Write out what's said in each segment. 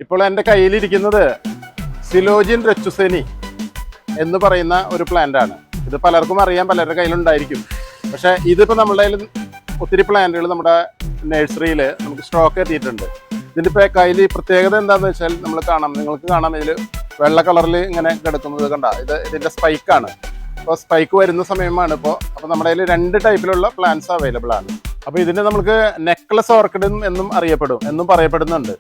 ഇപ്പോൾ എൻ്റെ കയ്യിലിരിക്കുന്നത് സിലോജിൻ റെച്ചുസെനി എന്ന് പറയുന്ന ഒരു പ്ലാന്റ് ആണ്. ഇത് പലർക്കും അറിയാം, പലരുടെ കയ്യിലുണ്ടായിരിക്കും. പക്ഷേ ഇതിപ്പോൾ നമ്മുടെ കയ്യിൽ ഒത്തിരി പ്ലാന്റുകൾ നമ്മുടെ നഴ്സറിയിൽ നമുക്ക് സ്റ്റോക്ക് എത്തിയിട്ടുണ്ട്. ഇതിൻ്റെ ഇപ്പോൾ കയ്യിൽ പ്രത്യേകത എന്താണെന്ന് വെച്ചാൽ നിങ്ങൾക്ക് കാണാം ഇതിൽ വെള്ള കളറിൽ ഇങ്ങനെ കിടക്കുന്നത് കണ്ട. ഇതിൻ്റെ സ്പൈക്കാണ്. അപ്പോൾ സ്പൈക്ക് വരുന്ന സമയമാണ് അപ്പോൾ നമ്മുടെ കയ്യിൽ 2 ടൈപ്പിലുള്ള പ്ലാന്റ്സ് അവൈലബിൾ ആണ്. അപ്പോൾ ഇതിന് നമുക്ക് നെക്ലസ് ഓർക്കിഡ് എന്നും പറയപ്പെടുന്നുണ്ട്.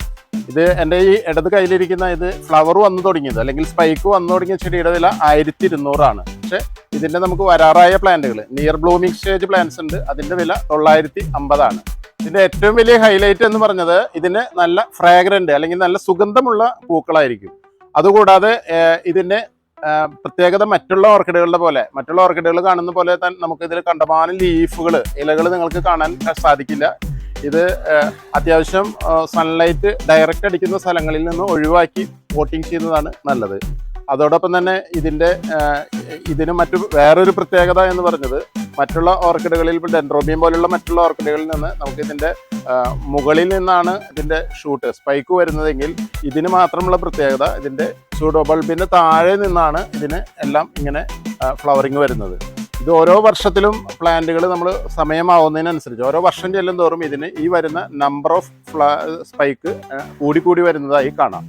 ഇത് എൻ്റെ ഈ ഇടത് കയ്യിലിരിക്കുന്ന ഇത് ഫ്ലവർ വന്നു തുടങ്ങിയത് അല്ലെങ്കിൽ സ്പൈക്ക് വന്നു തുടങ്ങിയ ചെടിയുടെ വില 1200 പക്ഷെ ഇതിൻ്റെ നമുക്ക് വരാറായ പ്ലാന്റുകൾ നിയർ ബ്ലൂമിംഗ് സ്റ്റേജ് പ്ലാന്റ്സ് ഉണ്ട്, അതിൻ്റെ വില 950 ഇതിൻ്റെ ഏറ്റവും വലിയ ഹൈലൈറ്റ് എന്ന് പറഞ്ഞത് ഇതിന് നല്ല ഫ്രാഗ്രൻ്റ് അല്ലെങ്കിൽ നല്ല സുഗന്ധമുള്ള പൂക്കളായിരിക്കും. അതുകൂടാതെ ഇതിൻ്റെ പ്രത്യേകത മറ്റുള്ള ഓർക്കിഡുകൾ കാണുന്ന പോലെ തന്നെ നമുക്ക് ഇതിൽ കണ്ടമാനം ഇലകൾ നിങ്ങൾക്ക് കാണാൻ സാധിക്കില്ല. ഇത് അത്യാവശ്യം സൺലൈറ്റ് ഡയറക്റ്റ് അടിക്കുന്ന സ്ഥലങ്ങളിൽ നിന്ന് ഒഴിവാക്കി പോട്ടിങ് ചെയ്യുന്നതാണ് നല്ലത്. അതോടൊപ്പം തന്നെ ഇതിന് വേറൊരു പ്രത്യേകത എന്ന് പറഞ്ഞത് മറ്റുള്ള ഓർക്കിഡുകളിൽ ഇപ്പോൾ ഡെൻഡ്രോബിയം പോലുള്ള മറ്റുള്ള ഓർക്കിഡുകളിൽ നിന്ന് നമുക്ക് ഇതിൻ്റെ മുകളിൽ നിന്നാണ് ഇതിൻ്റെ സ്പൈക്ക് വരുന്നതെങ്കിൽ ഇതിന് മാത്രമുള്ള പ്രത്യേകത ഇതിൻ്റെ സ്യൂഡോ ബൾബിൻ്റെ താഴെ നിന്നാണ് ഇതിന് എല്ലാം ഇങ്ങനെ ഫ്ലവറിങ് വരുന്നത്. ഇത് ഓരോ വർഷത്തിലും പ്ലാന്റുകൾ നമ്മൾ സമയമാവുന്നതിനനുസരിച്ച് ഓരോ വർഷം ചെല്ലും തോറും ഇതിന് ഈ വരുന്ന നമ്പർ ഓഫ് സ്പൈക്ക് കൂടി വരുന്നതായി കാണാം.